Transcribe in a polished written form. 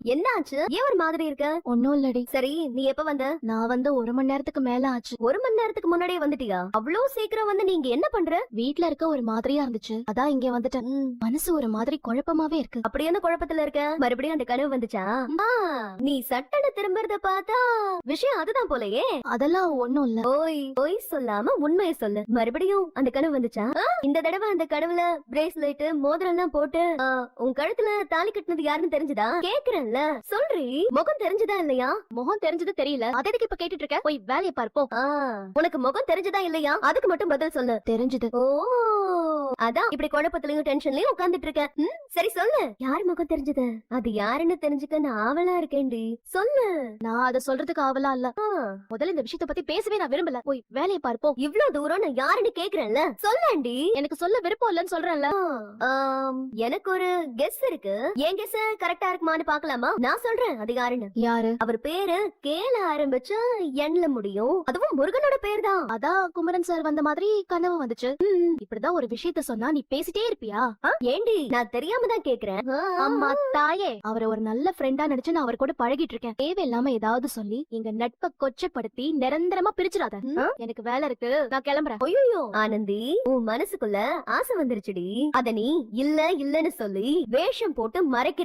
என்னாச்சு? ஏன் ஒரு மாதிரி இருக்க? ஒன்னும் இல்லடி. சரி, நீ எப்ப வந்த? நான் வந்து 1 மணி நேரத்துக்கு மேல ஆச்சு. 1 மணி நேரத்துக்கு முன்னாடியே வந்துட்டியா? அவ்ளோ சீக்கிரம் வந்து நீங்க என்ன பண்ற? வீட்ல இருக்க ஒரு மாதிரியா இருந்துச்சு, அதான் இங்க வந்துட்டேன். மனசு ஒரு மாதிரி குழப்பமாவே இருக்கு. அப்படி என்ன குழப்பத்துல இருக்க? மறுபடியும் அந்த கனவு வந்துச்சா? நீ சட்டன திரும்புறத பார்த்தா விஷயம் அதுதான் போலயே. அதெல்லாம் ஒண்ணும் இல்ல. பொய் சொல்லாம உண்மையை சொல்லு. மறுபடியும் அந்த கனவு வந்துச்சா? இந்த தடவை அந்த கனவுல பிரேஸ்லெட் மோதிரம் எல்லாம் போட்டு உன் கழுத்துல தாலி கட்டினது யாருன்னு தெரிஞ்சதா? கேக்குறேன்ல, சொல்றி. முகம் தெரிஞ்சதா இல்லையா? முகம் தெரிஞ்சது தெரியல, அதை எதுக்கு இப்ப கேட்டுட்டு இருக்க? போய் வேலையை பார்ப்போம். உனக்கு முகம் தெரிஞ்சதா இல்லையா? அதுக்கு மட்டும் பதில் சொல்லு. தெரிஞ்சது. ஓ, அதான் இப்படி குழப்பத்திலயும் டென்ஷன்லயும் உட்கார்ந்துட்டு இருக்க. சரி சொல்லு, யார் முகம் தெரிஞ்சது? அது யாருன்னு தெரிஞ்சுக்க நான் ஆவலா இருக்கேன்டி. சொல்லு. நான் அதை சொல்றதுக்கு ஆவலா இல்ல. முதல்ல இந்த விஷயத்தை பத்தி பேசவே நான் விரும்பல. போய் வேலையை பார்ப்போம். இவ்ளோ தூரம் நான் யாருன்னு கேக்குறேன்ல, சொல்லண்டி. எனக்கு சொல்ல விருப்பம் இல்லன்னு சொல்றேன்ல. எனக்கு ஒரு கெஸ் இருக்கு. என் கெஸ் கரெக்டா இருக்குமான்னு பாக்கலாமா? நான் சொல்றேன் அது யாருன்னு. யாரு? அவர் பேரு கேல ஆரம்பிச்சு எண்ல முடியும். அதுவும் முருகனோட பேர் தான். அதான் குமரன் சார் வந்த மாதிரி கனவு வந்துச்சு. இப்படிதான் ஒரு விஷயத்த சொன்னா நீ பேசிட்டே இருப்பியா? ஏண்டி, நான் தெரியாம தான் கேக்குறேன். அம்மா தாயே, அவரை ஒரு நல்ல ஃப்ரெண்டா நினைச்சு நான் அவர் கூட பழகிட்டு இருக்கேன். தேவையில்லாம ஏதாவது சொல்லி எங்க நட்பை கொச்சப்படுத்தி நிரந்தரமா பிரிச்சிடாத. எனக்கு வேலை இருக்கு, நான் கிளம்புறேன். ஐயோ ஆனந்தி, உன் மனசுக்குள்ள ஆசை வந்துருச்சுடி. அத நீ இல்ல இல்லன்னு சொல்லி வேஷம் போட்டு மறைக்க